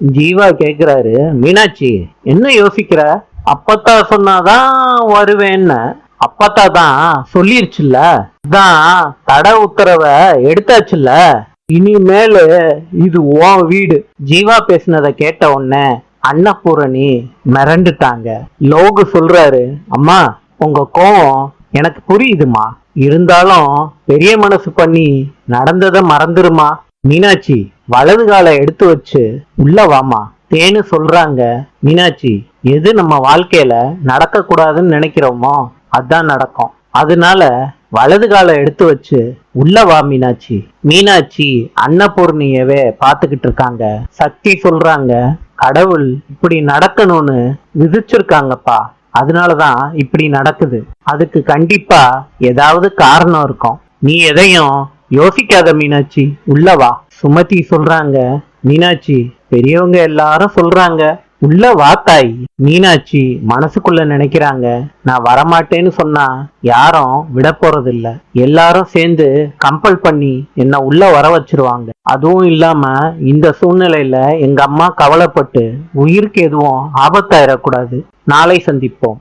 ஜீவா கேக்குறாரு, மீனாட்சி என்ன யோசிக்கிற? அப்பத்தா சொன்னாதான் வருவேன்னு. அப்பத்தா தான் சொல்லிருச்சுல்ல, தான் தடை உத்தரவை எடுத்தாச்சுல்ல, இனிமேலு இது உன் வீடு. ஜீவா பேசினதை கேட்ட உடனே அன்னபூரணி மிரண்டுட்டாங்க. லோகு சொல்றாரு, அம்மா உங்க கோவம் எனக்கு புரியுதுமா, இருந்தாலும் பெரிய மனசு பண்ணி நடந்ததை மறந்துருமா. மீனாட்சி வலது காலை எடுத்து வச்சு உள்ள வாமா தேன்னு சொல்றாங்க. மீனாட்சி எது நம்ம வாழ்க்கையில நடக்க கூடாதுன்னு நினைக்கிறோமோ அதான் நடக்கும். அதனால வலது காலை எடுத்து வச்சு உள்ள வா மீனாட்சி. மீனாட்சி அன்னபூர்ணியவே பாத்துக்கிட்டு இருக்காங்க. சக்தி சொல்றாங்க, கடவுள் இப்படி நடக்கணும்னு விதிச்சிருக்காங்கப்பா, அதனாலதான் இப்படி நடக்குது. அதுக்கு கண்டிப்பா ஏதாவது காரணம் இருக்கும். நீ எதையும் யோசிக்காத மீனாட்சி, உள்ள வா. சுமதி சொல்றாங்க, மீனாட்சி பெரியவங்க எல்லாரும் சொல்றாங்க உள்ள வா தாய். மீனாட்சி மனசுக்குள்ள நினைக்கிறாங்க, நான் வரமாட்டேன்னு சொன்னா யாரும் விட போறது இல்ல, எல்லாரும் சேர்ந்து கம்பல் பண்ணி என்ன உள்ள வர வச்சிருவாங்க. அதுவும் இல்லாம இந்த சூழ்நிலையில எங்க அம்மா கவலைப்பட்டு உயிருக்கு எதுவும் ஆபத்தாயிடக்கூடாது. நாளை சந்திப்போம்.